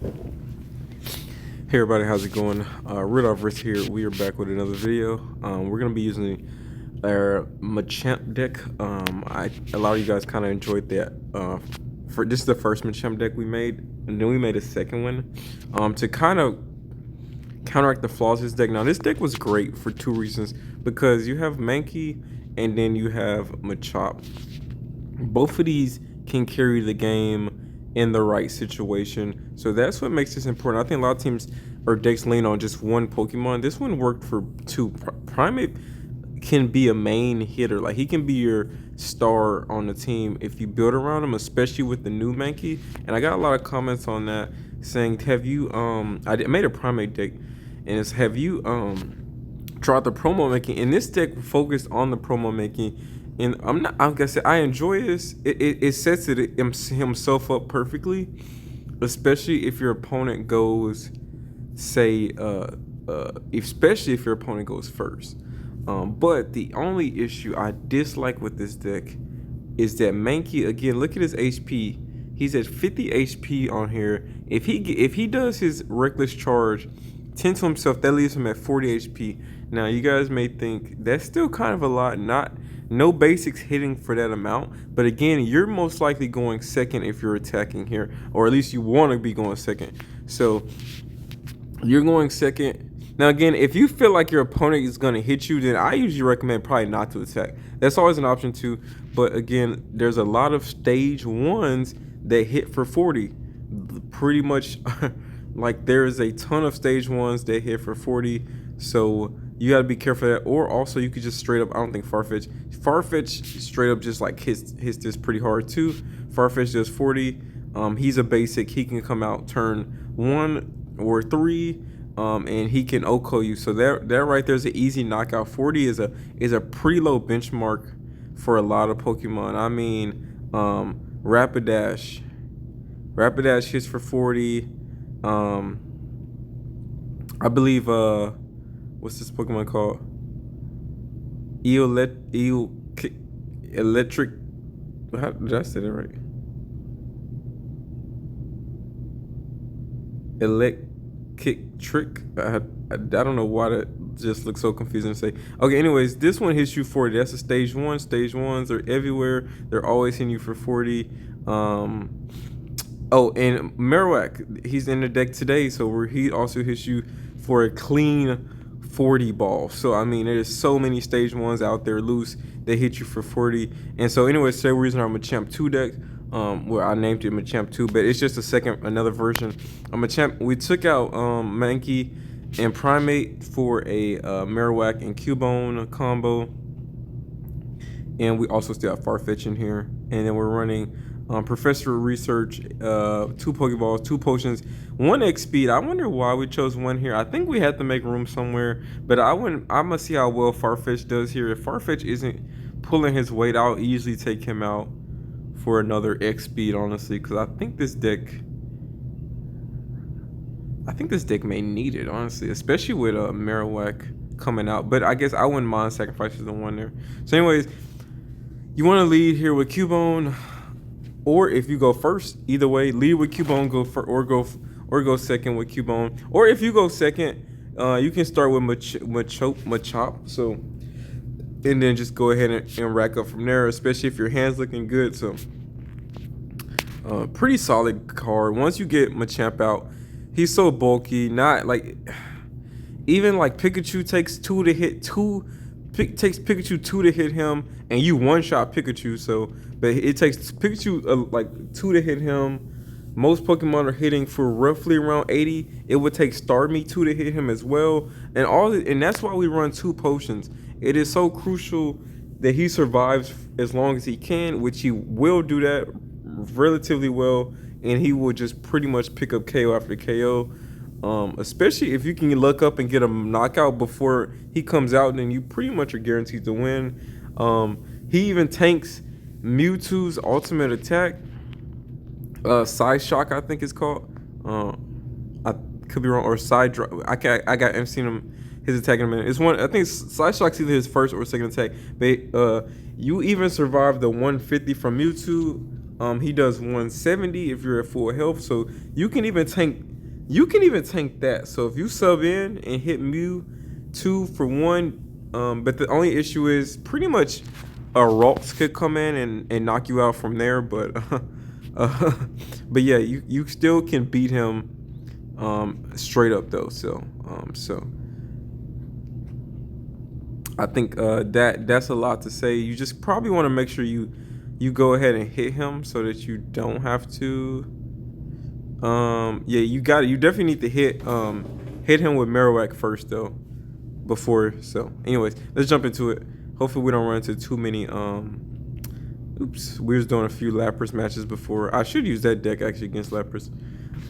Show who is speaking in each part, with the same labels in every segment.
Speaker 1: Hey everybody, how's it going? Ridolverse here. We are back with another video. We're gonna be using our Machamp deck. A lot of you guys kind of enjoyed that. For this is the first Machamp deck we made, and then we made a second one. To kind of counteract the flaws of this deck. Now this deck was great for two reasons: because you have Mankey and then you have Machamp. Both of these can carry the game in the right situation, so that's what makes this important. I think a lot of teams or decks lean on just one Pokemon. This one worked for two. Primate can be a main hitter, like he can be your star on the team if you build around him, especially with the new Mankey. And I got a lot of comments on that saying, have you I made a Primate deck, and it's, have you tried the promo making? And this deck focused on the promo making. And I'm gonna say I enjoy this. It sets himself up perfectly, especially if your opponent goes, say, especially if your opponent goes first. But the only issue I dislike with this deck is that Mankey, again, look at his HP. He's at 50 HP on here. If he does his reckless charge 10 to himself, that leaves him at 40 HP. Now you guys may think that's still kind of a lot, no basics hitting for that amount, but again, you're most likely going second if you're attacking here, or at least you want to be going second. So you're going second. Now again, if you feel like your opponent is going to hit you, then I usually recommend probably not to attack. That's always an option too. But again, there's a lot of stage ones that hit for 40. Pretty much like there is a ton of stage ones that hit for 40. So you got to be careful of that. Or also you could just straight up, I don't think Farfetch straight up just like hits this pretty hard too. Farfetch does 40. He's a basic. He can come out turn 1 or 3, and he can OHKO you. So that right there's an easy knockout. 40 is a pretty low benchmark for a lot of Pokemon. I mean, Rapidash hits for 40. I believe what's this Pokemon called? Electric. How did I say that right? Electric. I don't know why that just looks so confusing to say. Okay, anyways, this one hits you 40. That's a stage 1. Stage 1s are everywhere. They're always hitting you for 40. Oh, and Marowak, he's in the deck today, so he also hits you for a clean 40 ball. So I mean, there's so many stage 1s out there loose that hit you for 40. And so anyways, today we're using our Machamp 2 deck. Where I named it Machamp 2, but it's just another version of Machamp. We took out Mankey and Primate for a Marowak and Cubone combo, and we also still have Farfetch in here. And then we're running Professor Research, 2 Pokeballs, 2 potions, 1 X speed. I wonder why we chose 1 here. I think we had to make room somewhere, but I'm gonna see how well Farfetch does here. If Farfetch isn't pulling his weight, I'll easily take him out for another X speed, honestly, because I think this deck may need it, honestly, especially with Marowak coming out. But I guess I wouldn't mind sacrificing the 1 there. So anyways, you want to lead here with Cubone, or if you go first, either way, lead with Cubone, or go second with Cubone. Or if you go second, you can start with Machamp. So, and then just go ahead and rack up from there, especially if your hand's looking good. So pretty solid card. Once you get Machamp out, he's so bulky. Not like, even like Pikachu takes takes Pikachu 2 to hit him, and you one-shot Pikachu. So, but it takes Pikachu like 2 to hit him. Most Pokemon are hitting for roughly around 80. It would take Starmie 2 to hit him as well, and that's why we run 2 potions. It is so crucial that he survives as long as he can, which he will do that relatively well, and he will just pretty much pick up KO after KO. Especially if you can look up and get a knockout before he comes out, then you pretty much are guaranteed to win. He even tanks Mewtwo's ultimate attack. Side Shock, I think it's called. I could be wrong, or Side Drop. I've seen him his attack in a minute. It's one. I think Side Shock's either his first or second attack. But you even survive the 150 from Mewtwo. He does 170 if you're at full health. So you can even tank You can even tank that. So if you sub in and hit Mew 2 for 1, but the only issue is pretty much Ralts could come in and knock you out from there. But uh, but yeah, you still can beat him straight up though. So I think that's a lot to say. You just probably want to make sure you go ahead and hit him so that you don't have to. Yeah, you got it. You definitely need to hit him with Marowak first though, before. So, anyways, let's jump into it. Hopefully, we don't run into too many. Oops, we was doing a few Lapras matches before. I should use that deck actually against Lapras.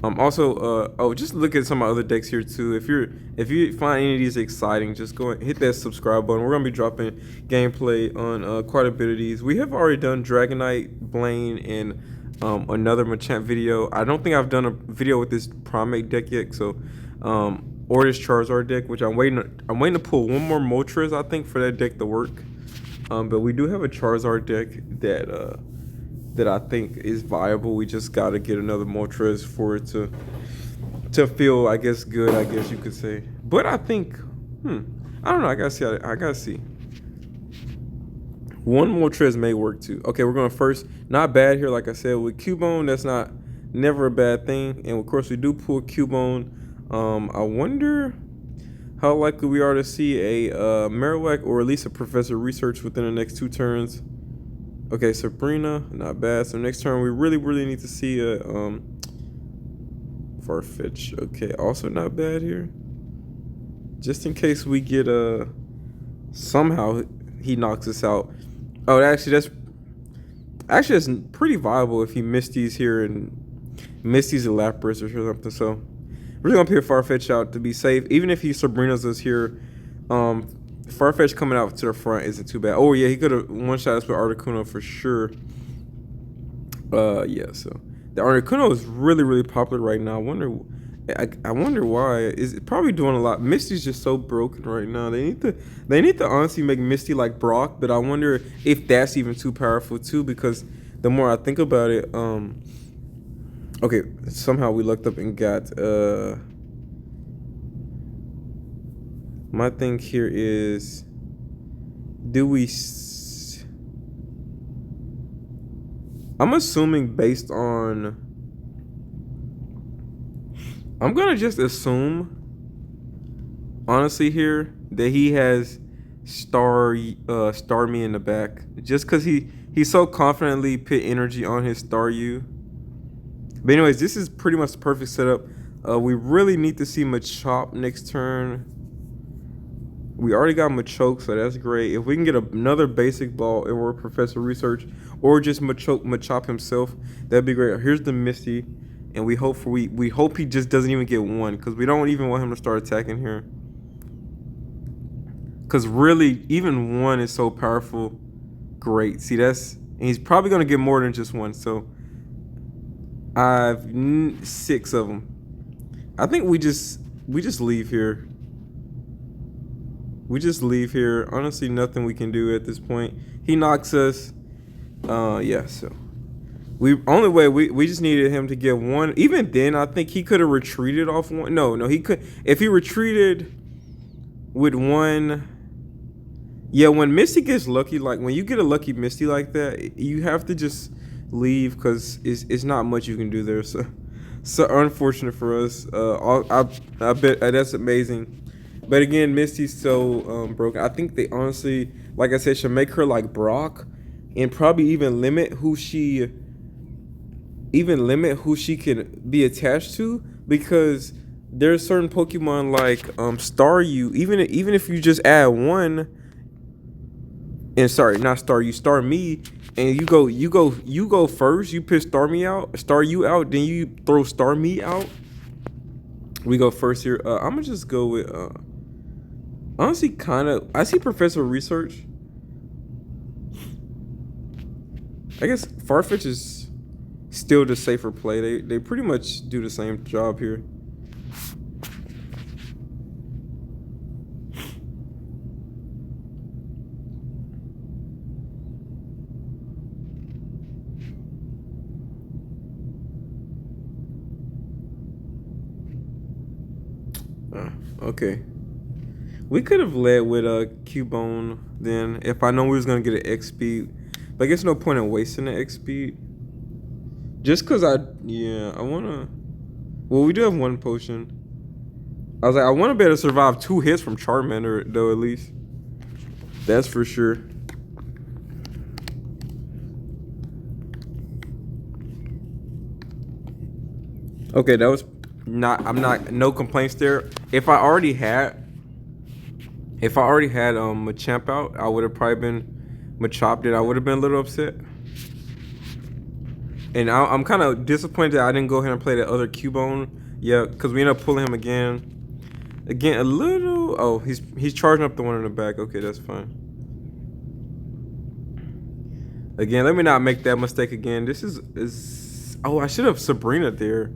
Speaker 1: Also, just look at some of my other decks here too. If you find any of these exciting, just go and hit that subscribe button. We're gonna be dropping gameplay on quite a bit of these. We have already done Dragonite, Blaine, and another Machamp video. I don't think I've done a video with this Primate deck yet. So, or this Charizard deck, which I'm waiting to pull one more Moltres, I think, for that deck to work. But we do have a Charizard deck that I think is viable. We just gotta get another Moltres for it to feel, I guess, good, I guess you could say. But I think, I don't know. I gotta see. One Moltres may work too. Okay, we're going first. Not bad here, like I said, with Cubone. That's never a bad thing. And of course, we do pull Cubone. I wonder how likely we are to see a Marowak or at least a Professor Research within the next 2 turns. Okay, Sabrina, not bad. So next turn we really need to see a Farfetch. Okay, also not bad here. Just in case we get somehow he knocks us out. Oh, that's pretty viable if he Misty's here and Misty's a Lapras or something. So we're just gonna pick Farfetch out to be safe. Even if he Sabrina's us here, Farfetch coming out to the front isn't too bad. Oh yeah, he could have one-shot us with Articuno for sure. Yeah, so the Articuno is really popular right now. I wonder why. Is it probably doing a lot? Misty's just so broken right now. They need to honestly make Misty like Brock, but I wonder if that's even too powerful too, because the more I think about it, okay, somehow we looked up and got my thing here is, I'm assuming based on, I'm gonna just assume honestly here that he has Starmie in the back, just because he so confidently put energy on his Staryu. But anyways, this is pretty much the perfect setup. We really need to see Machop next turn. We already got Machoke, so that's great. If we can get another basic ball or Professor Research or just Machop himself, that'd be great. Here's the Misty, and we hope he just doesn't even get one, because we don't even want him to start attacking here. Because really, even one is so powerful. Great. See, and he's probably gonna get more than just one. So I've 6 of them. I think we just leave here. We just leave here. Honestly, nothing we can do at this point. He knocks us. Yeah, so we just needed him to get one. Even then, I think he could have retreated off one. No, he could. If he retreated with one, yeah, when Misty gets lucky, like when you get a lucky Misty like that, you have to just leave, because it's not much you can do there. So unfortunate for us. I bet that's amazing. But again, Misty's so broken. I think they honestly, like I said, should make her like Brock, and probably even limit who she can be attached to, because there's certain Pokemon like Staryu. Even if you just add one, and sorry, not Staryu, Starmie, and you go first. You pick Staryu out, then you throw Starmie out. We go first here. I'm gonna just go with honestly, kind of, I see Professor Research. I guess Farfetch is still the safer play. They pretty much do the same job here. Okay. We could have led with a Cubone then if I know we was gonna get an X speed. But I guess no point in wasting the X speed. Just cause I wanna. Well, we do have one potion. I was like, I want to be able to survive 2 hits from Charmander though, at least. That's for sure. Okay, that was no complaints there. If I already had Machamp out, I would have probably been Machop. I would have been a little upset. And I'm kind of disappointed that I didn't go ahead and play the other Cubone. Yeah, because we ended up pulling him again. Again, a little. Oh, he's charging up the one in the back. Okay, that's fine. Again, let me not make that mistake again. This is. Oh, I should have Sabrina there.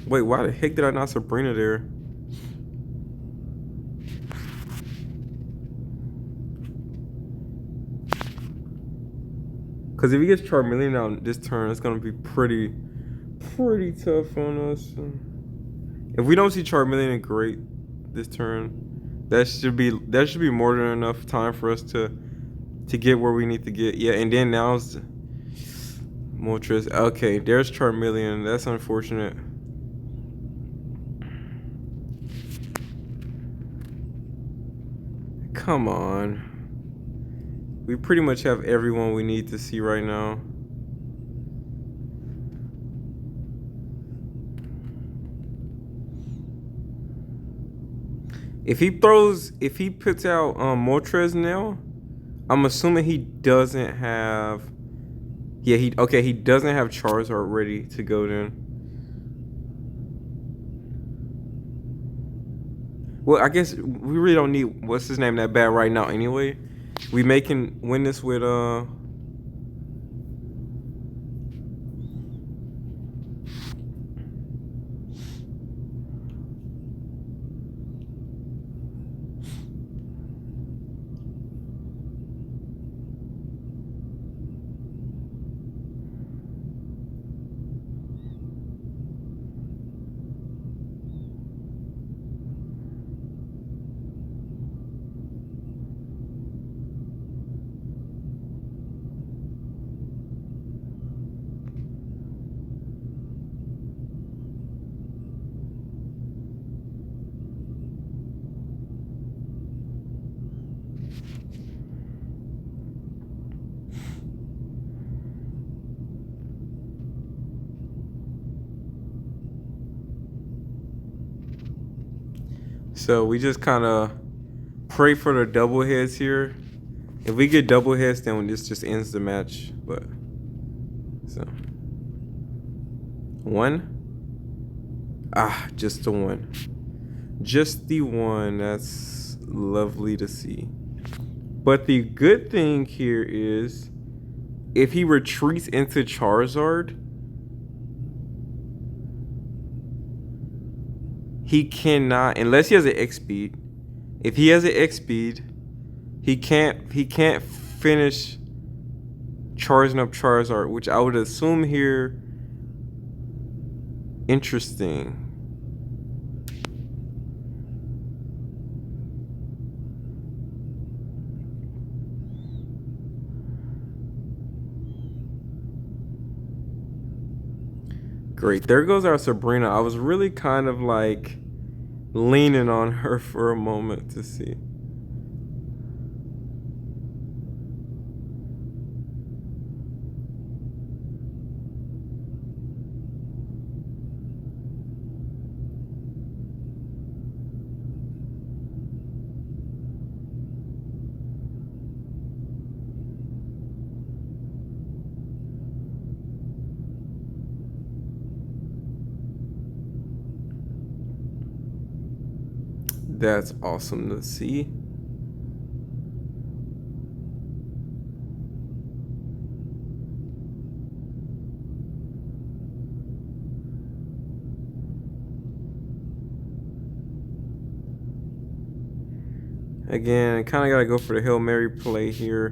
Speaker 1: Wait, why the heck did I not Sabrina there? Because if he gets Charmeleon out this turn, it's gonna be pretty tough on us. If we don't see Charmeleon, great this turn. That should be more than enough time for us to get where we need to get. Yeah, and then now's Moltres. Okay, there's Charmeleon. That's unfortunate. Come on. We pretty much have everyone we need to see right now. If he puts out Moltres now, I'm assuming he doesn't have. Yeah, he doesn't have Charizard ready to go then. Well, I guess we really don't need what's his name that bad right now anyway. We can win this with So we just kind of pray for the double heads here. If we get double heads, then this just ends the match. But so 1. Just the 1. Just the 1. That's lovely to see. But the good thing here is if he retreats into Charizard, he cannot, unless he has an X speed. If he has an X speed, he can't finish charging up Charizard, which I would assume here. Interesting. Great. There goes our Sabrina. I was really kind of like leaning on her for a moment to see. That's awesome to see. Again, kind of got to go for the Hail Mary play here.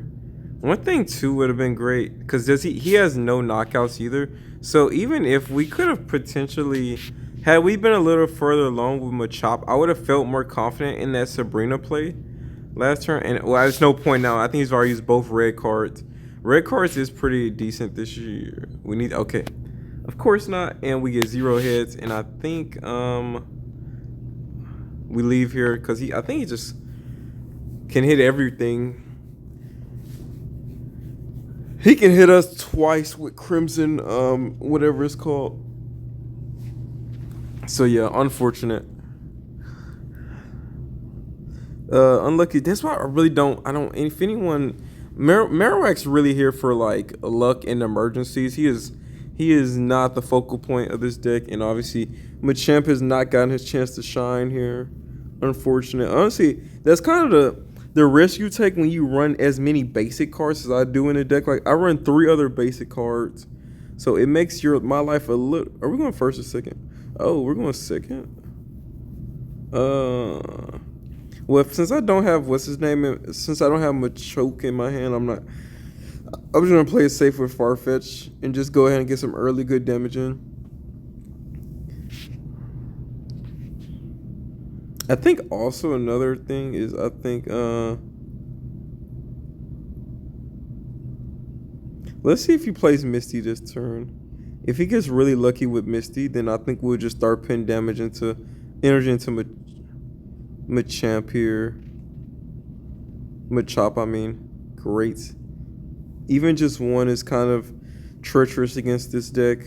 Speaker 1: One thing too would have been great because he has no knockouts either. So even if we could have potentially Had we been a little further along with Machop, I would have felt more confident in that Sabrina play last turn. And well, there's no point now. I think he's already used both red cards. Red cards is pretty decent this year. We need okay. Of course not, and we get 0 hits, and I think we leave here because I think he just can hit everything. He can hit us twice with Crimson, whatever it's called. So yeah, unfortunate. Unlucky. That's why I really don't. I don't. If anyone, Marowak's really here for like luck in emergencies. He is not the focal point of this deck, and obviously Machamp has not gotten his chance to shine here. Unfortunate. Honestly, that's kind of the risk you take when you run as many basic cards as I do in a deck. Like I run 3 other basic cards, so it makes my life a little. Are we going first or second? Oh, we're going second. Well, since I don't have what's his name, since I don't have Machoke in my hand, I'm just gonna play it safe with Farfetch and just go ahead and get some early good damage in. I think also another thing is let's see if he plays Misty this turn. If he gets really lucky with Misty, then I think we'll just start pinning damage into energy into Machamp here. Machop, I mean. Great. Even just 1 is kind of treacherous against this deck.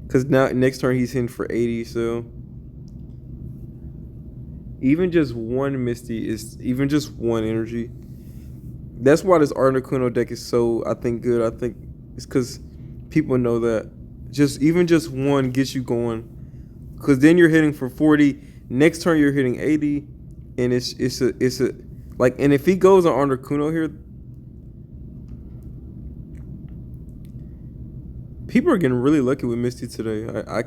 Speaker 1: Because now next turn he's hitting for 80, so even just 1 Misty is even just 1 energy. That's why this Articuno deck is so, I think, good. I think it's because people know that even just 1 gets you going. Because then you're hitting for 40. Next turn you're hitting 80, and it's a like. And if he goes on Articuno here, people are getting really lucky with Misty today. I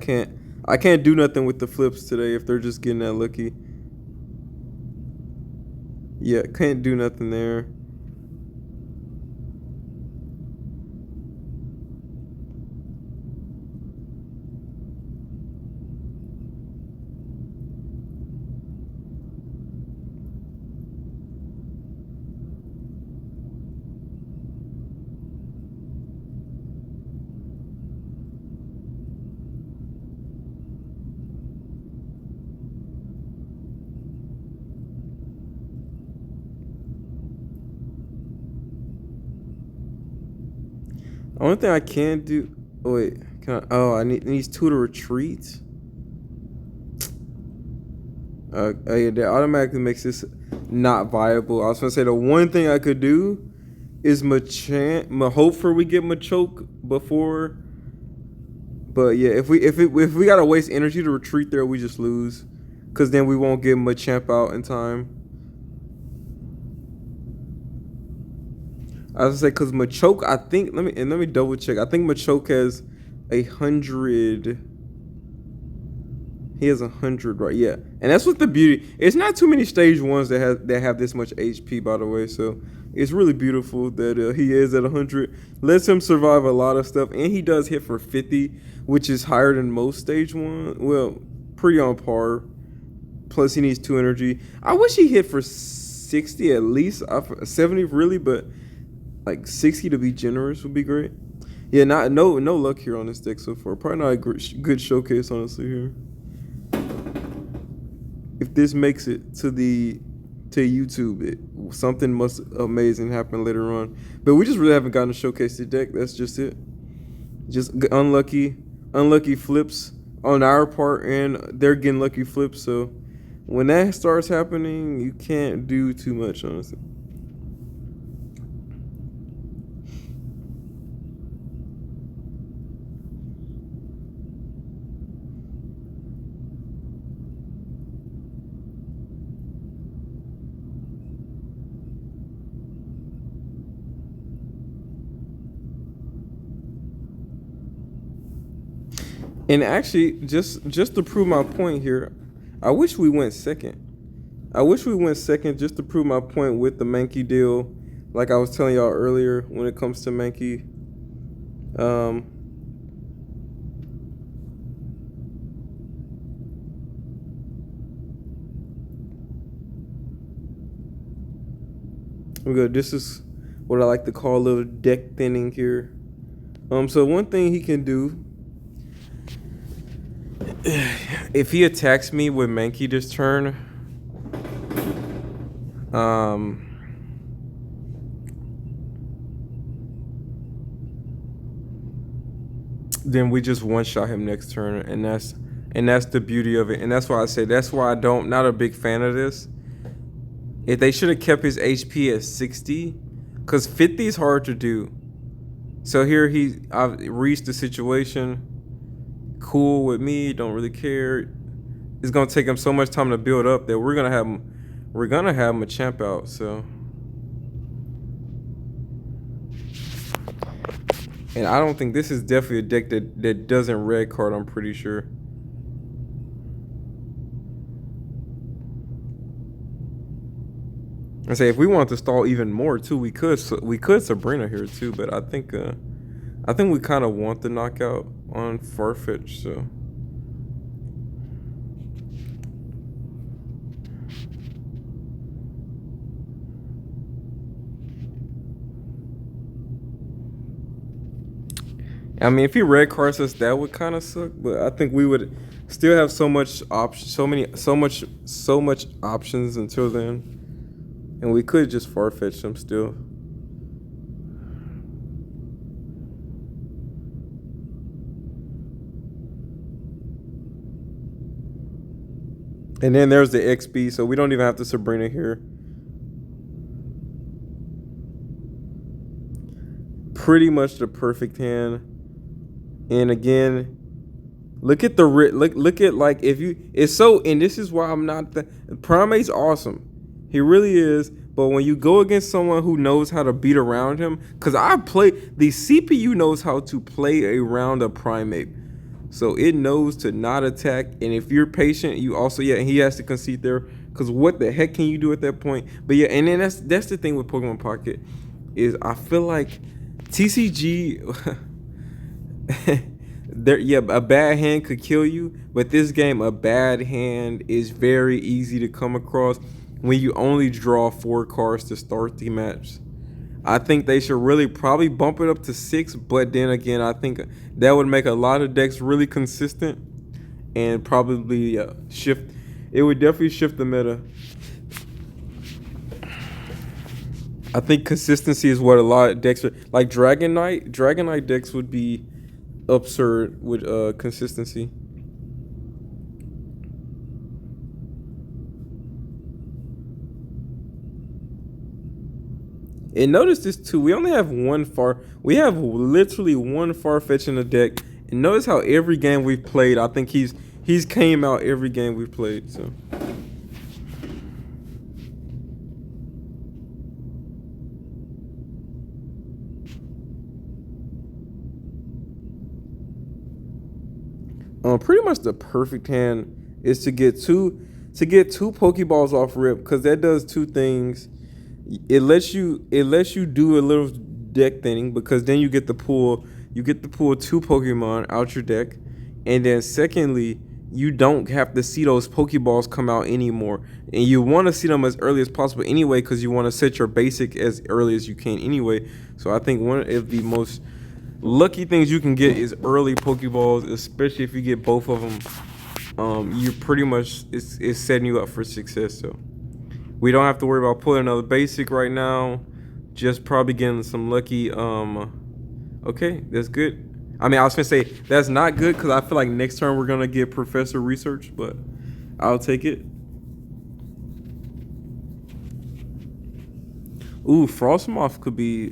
Speaker 1: can't do nothing with the flips today if they're just getting that lucky. Yeah, can't do nothing there. Only thing I can do. Oh wait, I needs 2 to retreat. Yeah, that automatically makes this not viable. I was gonna say the one thing I could do is hope for we get Machoke before. But yeah, if we gotta waste energy to retreat there, we just lose, cause then we won't get Machamp out in time. I was gonna say, cause Machoke, I think let me double check. I think Machoke has 100. He has 100, right? Yeah, and that's what the beauty. It's not too many stage 1s that have this much HP, by the way. So it's really beautiful that he is at 100. Lets him survive a lot of stuff, and he does hit for 50, which is higher than most stage 1. Well, pretty on par. Plus, he needs 2 energy. I wish he hit for 60 at least. 70 really, but like 60 to be generous would be great. Yeah, no luck here on this deck so far. Probably not a good showcase, honestly, here. If this makes it to YouTube, something must amazing happen later on. But we just really haven't gotten to showcase the deck. That's just it. Just unlucky flips on our part, and they're getting lucky flips. So when that starts happening, you can't do too much, honestly. And actually, just to prove my point here, I wish we went second. I wish we went second just to prove my point with the Mankey deal. Like I was telling y'all earlier, when it comes to Mankey, We go. This is what I like to call a little deck thinning here. So one thing he can do, if he attacks me with Mankey this turn, then we just one shot him next turn, and that's the beauty of it. And that's why I say that's why I don't not a big fan of this. If they should have kept his HP at 60, because 50 is hard to do. So here I've reached the situation. Cool with me, don't really care. It's gonna take him so much time to build up that we're gonna have Machamp out. So, and I don't think this is definitely a deck that doesn't red card. I'm pretty sure. I say if we want to stall even more too, we could Sabrina here too. But I think we kind of want the knockout on Farfetch. So. I mean, if he red cards us, that would kind of suck. But I think we would still have so much options until then, and we could just Farfetch them still. And then there's the XP, so we don't even have to Sabrina here. Pretty much the perfect hand. And again, look at look at like if you it's so and this is why I'm not the Primate's awesome. He really is. But when you go against someone who knows how to beat around him, because the CPU knows how to play around a Primate. So it knows to not attack. And if you're patient, you also and he has to concede there. Because what the heck can you do at that point? But yeah, and then that's the thing with Pokemon Pocket is I feel like TCG a bad hand could kill you, but this game a bad hand is very easy to come across when you only draw 4 cards to start the match. I think they should really probably bump it up to 6, but then again, I think that would make a lot of decks really consistent and probably shift. It would definitely shift the meta. I think consistency is what a lot of decks are. Like Dragon Knight decks would be absurd with consistency. And notice this too. We only have we have literally one Farfetch in the deck. And notice how every game we've played, I think he's came out every game we've played. So. Pretty much the perfect hand is to get two Pokeballs off rip, because that does 2 things. It lets you do a little deck thinning, because then you get to pull 2 Pokemon out your deck, and then secondly, you don't have to see those Pokeballs come out anymore, and you want to see them as early as possible anyway, because you want to set your basic as early as you can anyway. So I think one of the most lucky things you can get is early Pokeballs, especially if you get both of them. You pretty much it's setting you up for success. So we don't have to worry about pulling another basic right now. Just probably getting some lucky. Okay, that's good. I mean, I was gonna say that's not good because I feel like next turn we're gonna get Professor Research, but I'll take it. Ooh, Frostmoth could be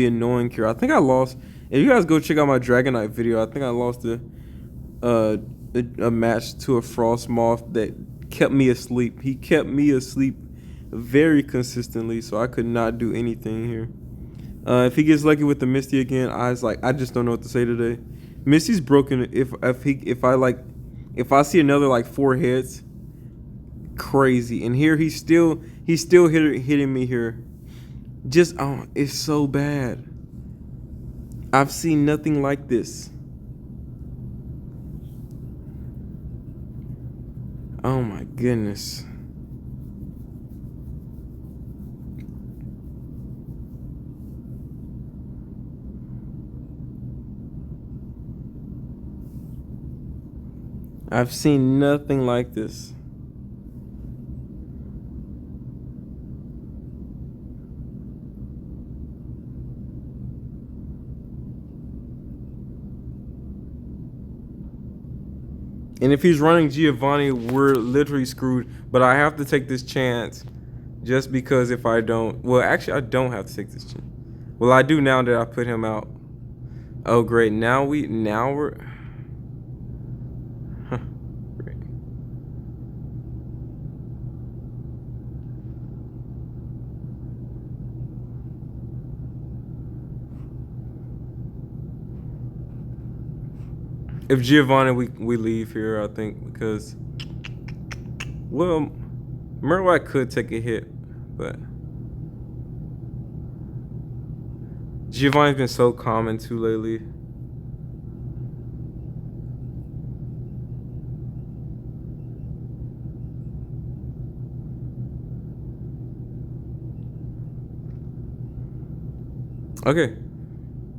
Speaker 1: annoying here. I think I lost. If you guys go check out my Dragonite video, I think I lost a match to a Frostmoth that kept me asleep. He kept me asleep very consistently, so I could not do anything here. If he gets lucky with the Misty again, I just don't know what to say today. Misty's broken. If I see another like 4 hits, crazy. And here he's still hitting me here. Just it's so bad. I've seen nothing like this. Oh my goodness. I've seen nothing like this. And if he's running Giovanni, we're literally screwed. But I have to take this chance just because if I don't... Well, actually, I don't have to take this chance. Well, I do now that I put him out. Oh, great. Now we're... Huh. Great. If Giovanni, we leave here, I think, because... Well, Murloc could take a hit, but... Giovanni's been so common too lately. Okay.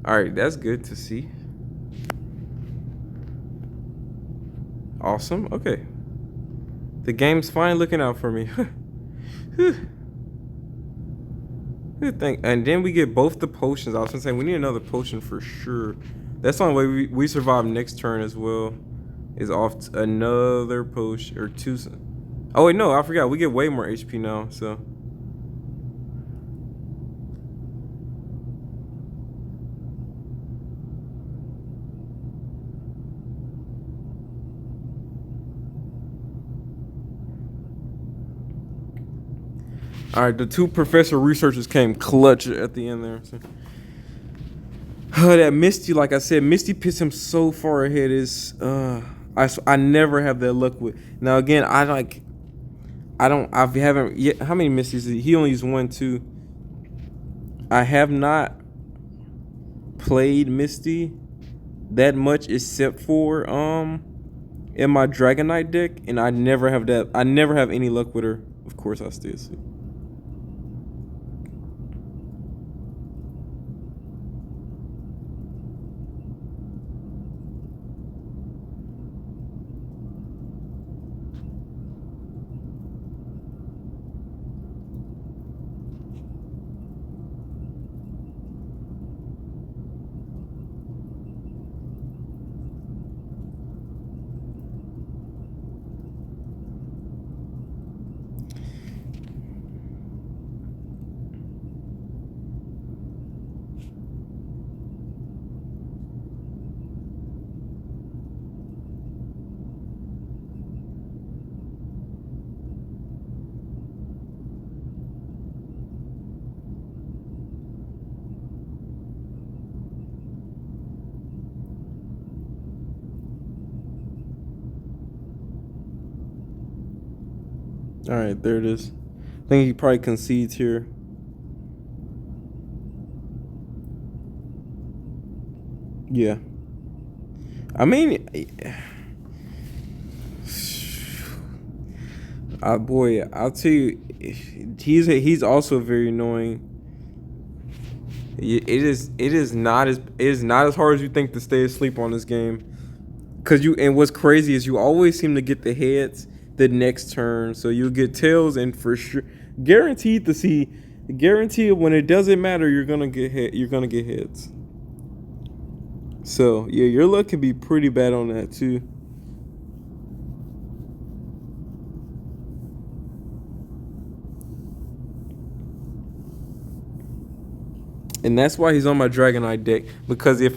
Speaker 1: Alright, that's good to see. Awesome. Okay. The game's finally looking out for me. Good thing. And then we get both the potions. I was gonna say we need another potion for sure. That's the only way we survive next turn as well. Is off another potion or two. Oh wait, no, I forgot. We get way more HP now. So. All right, the two professor researchers came clutch at the end there. So. That Misty, like I said, Misty puts him so far ahead. Is I never have that luck with. Now again, I haven't yet. How many Misties? He only used 1, 2. I have not played Misty that much except for in my Dragonite deck, and I never have that. I never have any luck with her. Of course, I still see. All right, there it is. I think he probably concedes here. Yeah. I mean, boy, I'll tell you, he's also very annoying. It is not as hard as you think to stay asleep on this game. And what's crazy is you always seem to get the heads the next turn, so you'll get tails, and for sure, guaranteed when it doesn't matter, you're gonna get hit. You're gonna get hits. So yeah, your luck can be pretty bad on that too. And that's why he's on my Dragonite deck, because if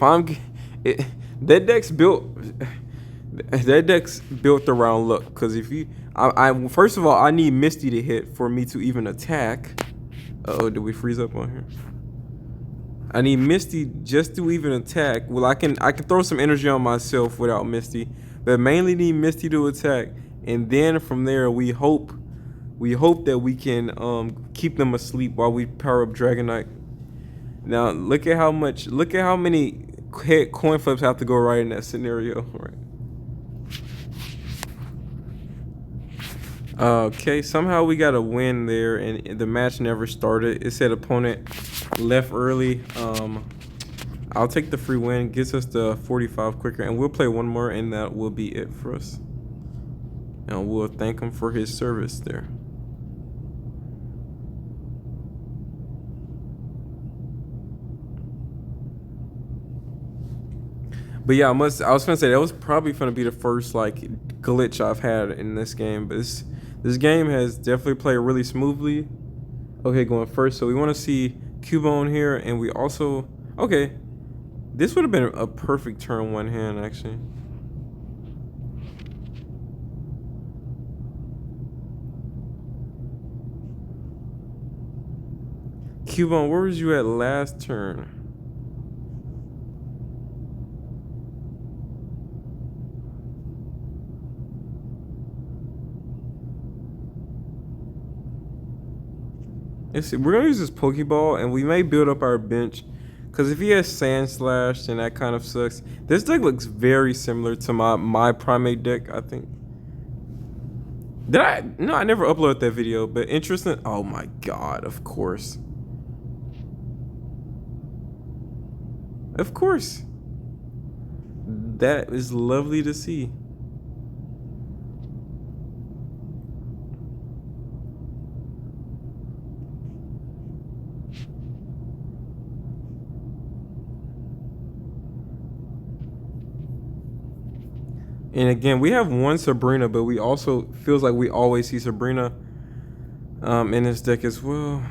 Speaker 1: that deck's built around luck. Because if you, first of all, I need Misty to hit for me to even attack. Uh-oh, did we freeze up on here? I need Misty just to even attack. Well, I can throw some energy on myself without Misty, but mainly need Misty to attack. And then from there, we hope that we can keep them asleep while we power up Dragonite. Now look at how many coin flips have to go right in that scenario, right? Okay, somehow we got a win there, and the match never started. It said opponent left early. I'll take the free win. Gets us to 45 quicker, and we'll play one more, and that will be it for us. and we'll thank him for his service there. But yeah, I was gonna say that was probably gonna be the first like glitch I've had in this game. But this game has definitely played really smoothly. Okay, going first. So we want to see Cubone here, and we also okay. This would have been a perfect turn one hand actually. Cubone, where was you at last turn? Let's see. We're gonna use this Pokeball, and we may build up our bench. Because if he has Sand Slash, then that kind of sucks. This deck looks very similar to my Primate deck, I think. Did I? No, I never uploaded that video, but interesting. Oh my god, of course. Of course. That is lovely to see. And again, we have one Sabrina, but we also feels like we always see Sabrina in this deck as well.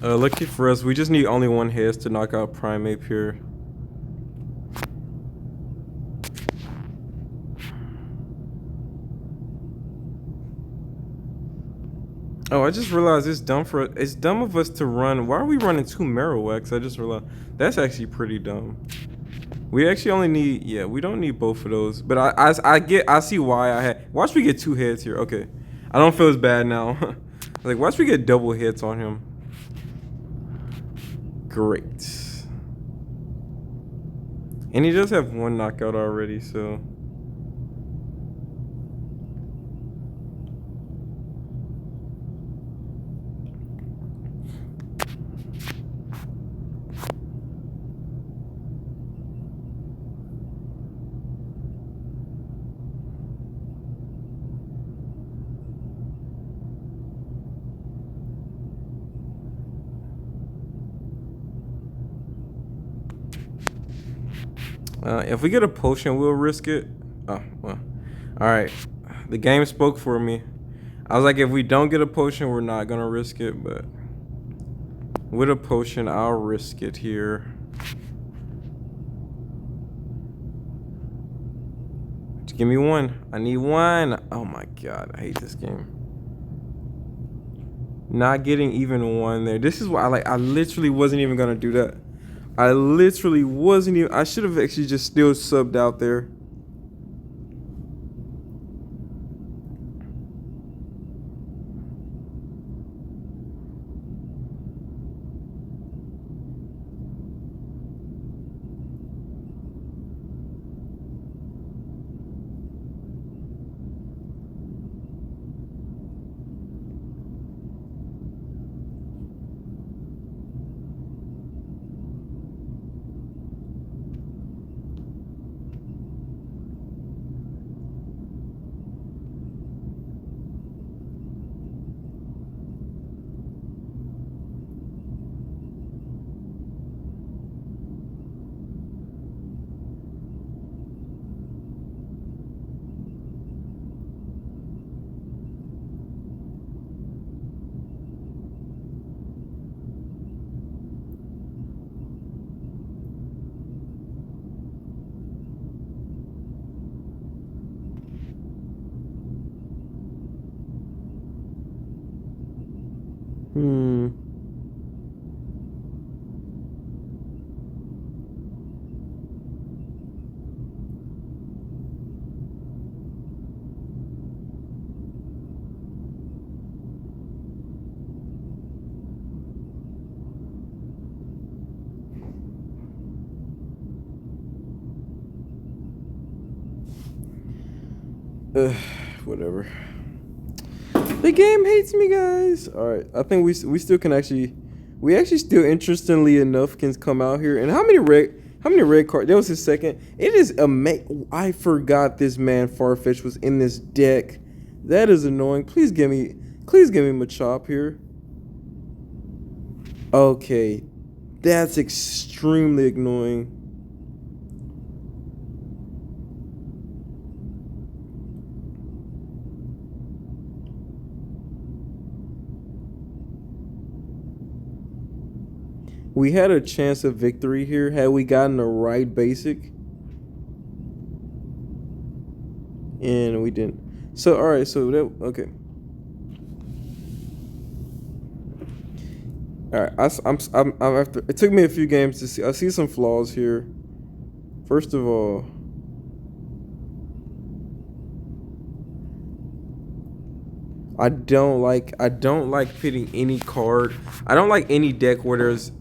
Speaker 1: Lucky for us, we just need only one hit to knock out Primate here. Oh, I just realized it's dumb of us to run. Why are we running 2 Marowaks? I just realized that's actually pretty dumb. We actually only need, yeah, we don't need both of those. But I see why I had. Watch me get 2 hits here. Okay, I don't feel as bad now. Like watch me get double hits on him. Great. And he does have 1 knockout already, so. If we get a potion, we'll risk it. Oh, well. Alright. The game spoke for me. I was like, if we don't get a potion, we're not going to risk it. But with a potion, I'll risk it here. Just give me 1. I need 1. Oh my god. I hate this game. Not getting even 1 there. This is why I literally wasn't even going to do that. I literally wasn't even. I should have actually just still subbed out there. Hmm. Whatever. The game hates me, guys. All right, I think we still can actually, we actually still interestingly enough can come out here. And how many red cards? That was his second. It is amazing. I forgot this man Farfetch was in this deck. That is annoying. Please give me Machamp here. Okay, that's extremely annoying. We had a chance of victory here had we gotten the right basic. And we didn't. So, alright, so that, okay. Alright, I'm after, it took me a few games to see, I see some flaws here. First of all, I don't like pitting any card. I don't like any deck where there's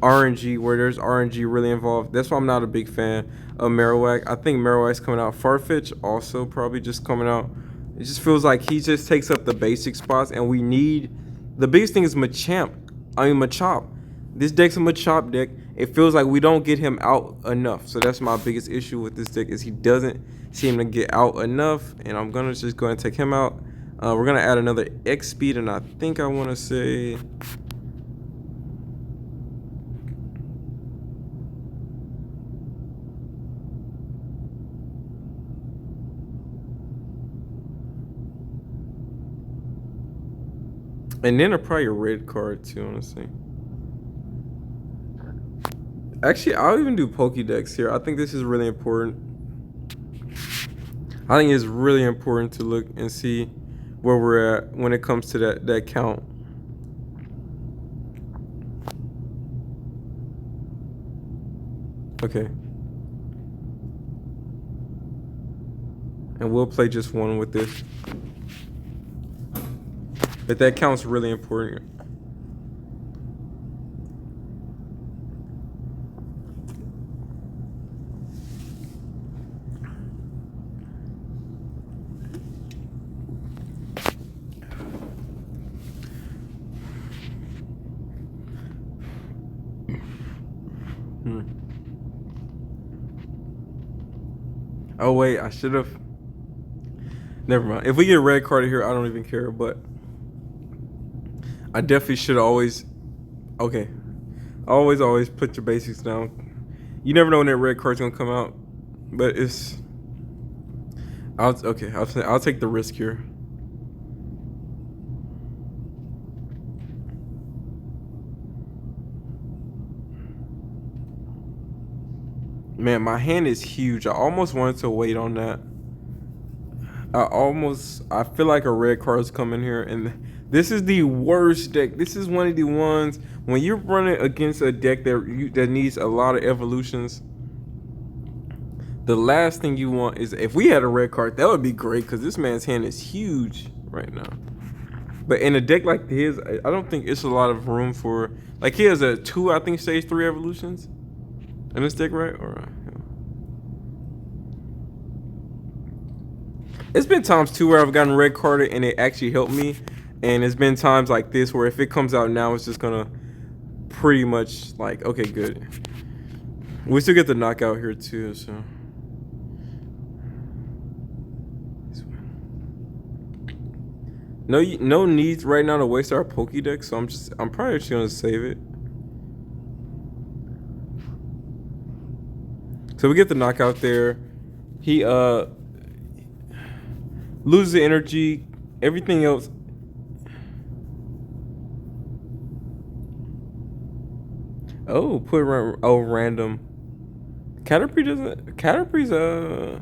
Speaker 1: RNG, where there's RNG really involved. That's why I'm not a big fan of Marowak. I think Marowak's coming out. Farfetch also probably just coming out. It just feels like he just takes up the basic spots, and we need, the biggest thing is Machamp. This deck's a Machamp deck. It feels like we don't get him out enough. So that's my biggest issue with this deck, is he doesn't seem to get out enough, and I'm gonna just go ahead and take him out. We're gonna add another X speed, and I think I want to say, and then probably a red card too, honestly. Actually, I'll even do Pokédex here. I think this is really important. I think it's really important to look and see where we're at when it comes to that count. Okay. And we'll play just one with this. But that count's really important. Oh wait, I should have. Never mind. If we get a red card here, I don't even care. But I definitely should always. Okay, always put your basics down. You never know when that red card's gonna come out. But it's. I'll take the risk here. Man, my hand is huge. I almost wanted to wait on that. I feel like a red card's coming here, and this is the worst deck. This is one of the ones when you're running against a deck that needs a lot of evolutions. The last thing you want is, if we had a red card, that would be great, because this man's hand is huge right now. But in a deck like his, I don't think it's a lot of room for, like, he has a 2, I think, stage 3 evolutions in this deck, right? Or it's been times too where I've gotten red carded and it actually helped me, and it's been times like this where if it comes out now, it's just gonna pretty much like, okay, good. We still get the knockout here too, so. No need right now to waste our Pokédex, so I'm probably just gonna save it. So we get the knockout there. He loses the energy, everything else. Oh, random. Caterpie's huh.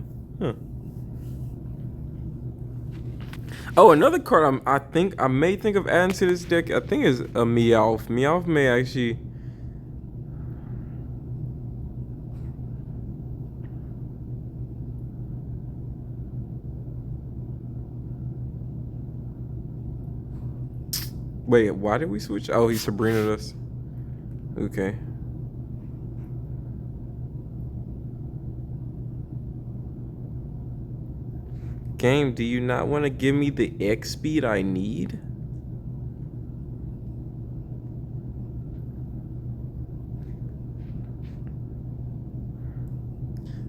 Speaker 1: Oh, another card I think I may think of adding to this deck. I think is a Meowth. Meowth may actually. Wait, why did we switch? Oh, he Sabrina'd us. Okay. Game, do you not want to give me the X speed I need?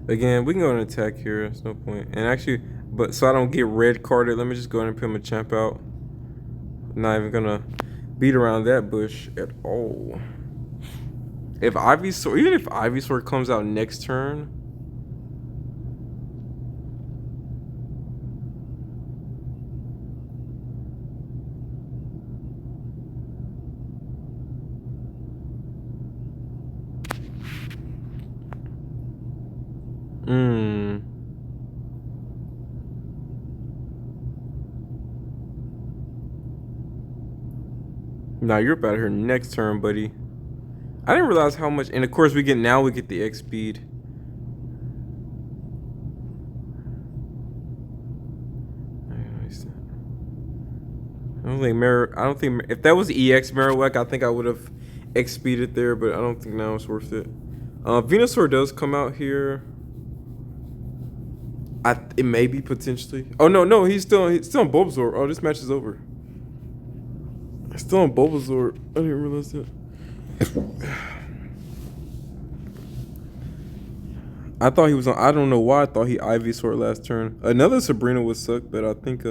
Speaker 1: Again, we can go and attack here. There's no point. And actually, but so I don't get red carded, let me just go ahead and put Machamp out. Not even gonna beat around that bush at all. If Ivysaur, even if Ivysaur comes out next turn, nah, you're up out of here next turn, buddy. I didn't realize how much, and of course we get the X speed. I don't think if that was EX Marowak, I think I would have X speeded there, but I don't think now it's worth it. Venusaur does come out here. It may be potentially. Oh no, he's still on Bulbasaur. Oh, this match is over. He's still on Bulbasaur. I didn't realize that. I thought he was on. I don't know why I thought he Ivysaur last turn. Another Sabrina would suck, but I think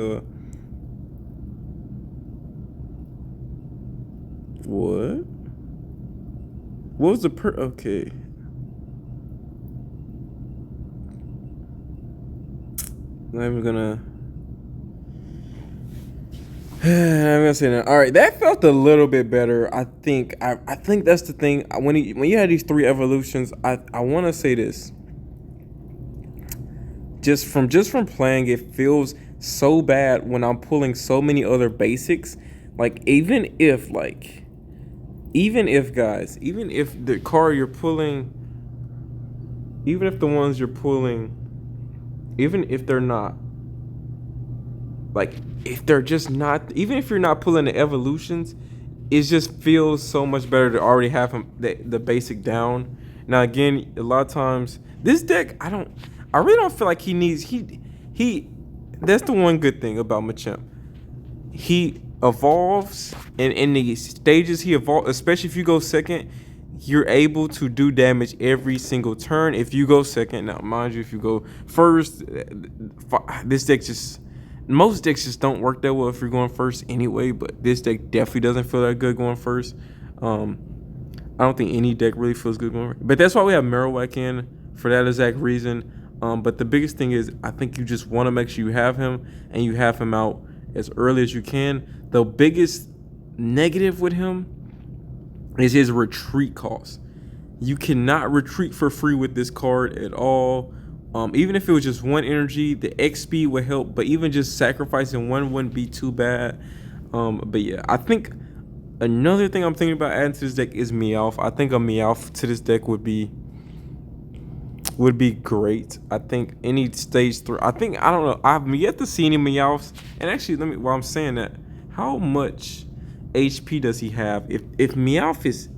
Speaker 1: what? What was the okay. Not even gonna. I'm gonna say that. All right, that felt a little bit better. I think. I think that's the thing. When you had these 3 evolutions, I want to say this. Just from playing, it feels so bad when I'm pulling so many other basics. Like even if guys, even if the card you're pulling, even if the ones you're pulling, even if they're not, like if they're just not, even if you're not pulling the evolutions, it just feels so much better to already have the basic down. Now again, a lot of times this deck, I really don't feel like he needs he. That's the one good thing about Machamp. He evolves, and in the stages he evolves, especially if you go second, you're able to do damage every single turn. If you go second, now mind you, if you go first, this deck most decks just don't work that well if you're going first anyway. But this deck definitely doesn't feel that good going first. I don't think any deck really feels good going first. But that's why we have Marowak in, for that exact reason. But the biggest thing is, I think you just want to make sure you have him, and you have him out as early as you can. The biggest negative with him is his retreat cost. You cannot retreat for free with this card at all. Even if it was just 1 energy, the X speed would help, but even just sacrificing 1 wouldn't be too bad. But yeah, I think another thing I'm thinking about adding to this deck is Meowth. I think a Meowth to this deck would be great. I think any stage 3. I don't know. I've yet to see any Meowths. And actually, while I'm saying that, how much HP does he have? If Meowth is,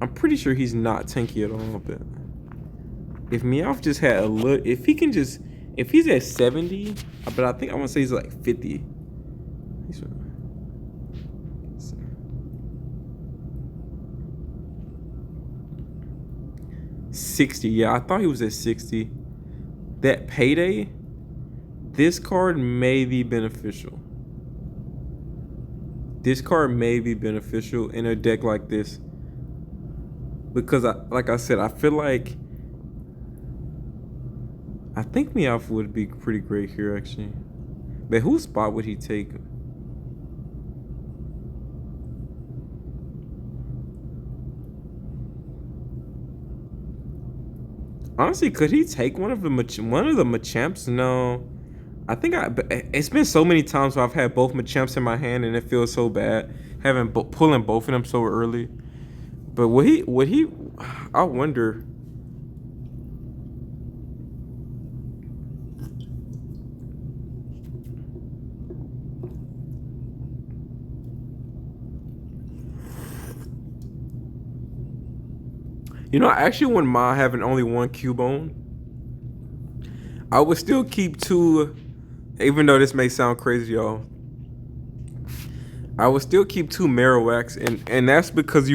Speaker 1: I'm pretty sure he's not tanky at all. But if Meowth just had a little, if he's at 70, but I think I want to say he's like 50. 60. Yeah, I thought he was at 60. That payday, this card may be beneficial. This card may be beneficial in a deck like this, because like I said, I feel like I think Meowth would be pretty great here actually. But whose spot would he take? Honestly, could he take one of the Machamps? No. It's been so many times where I've had both Machamps in my hand and it feels so bad having pulling both of them so early. But would he? I wonder. You know, I actually wouldn't mind having only one Cubone. I would still keep two, even though this may sound crazy, y'all. I would still keep two Marowaks, and that's because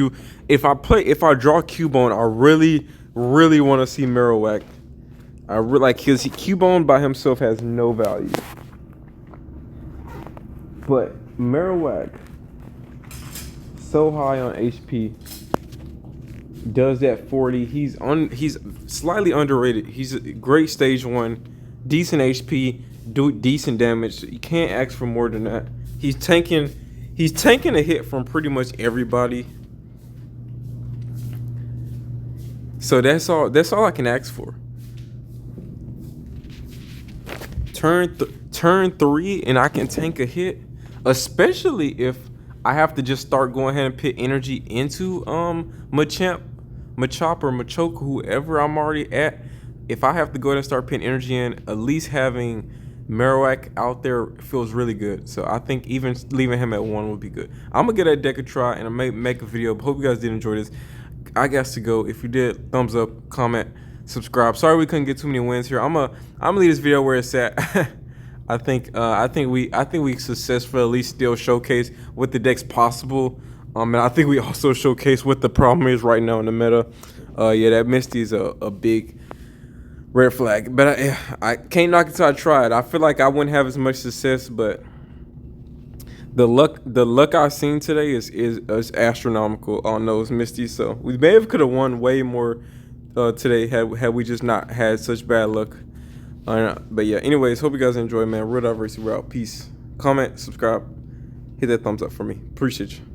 Speaker 1: if I draw Cubone, I really want to see Marowak. I really like his Cubone by himself has no value, but Marowak so high on HP. Does that 40. He's slightly underrated. He's a great stage 1, decent HP, do decent damage. You can't ask for more than that. He's tanking a hit from pretty much everybody. So that's all I can ask for. Turn 3 and I can tank a hit, especially if I have to just start going ahead and put energy into Machamp, Machop, or Machoke, whoever I'm already at. If I have to go ahead and start putting energy in, at least having Marowak out there feels really good. So I think even leaving him at 1 would be good. I'm gonna give that deck a try and I may make a video. But hope you guys did enjoy this. I guess to go. If you did, thumbs up, comment, subscribe. Sorry we couldn't get too many wins here. I'm gonna leave this video where it's at. I think we successfully at least still showcase what the deck's possible. And I think we also showcase what the problem is right now in the meta. Yeah, that Misty is a big red flag, but I can't knock it till I try it. I feel like I wouldn't have as much success, but the luck I've seen today is astronomical on those Misties. So we may have could have won way more today had we just not had such bad luck. But yeah, anyways, hope you guys enjoy, man. Real Diversity, we're out. Peace. Comment, subscribe, hit that thumbs up for me. Appreciate you.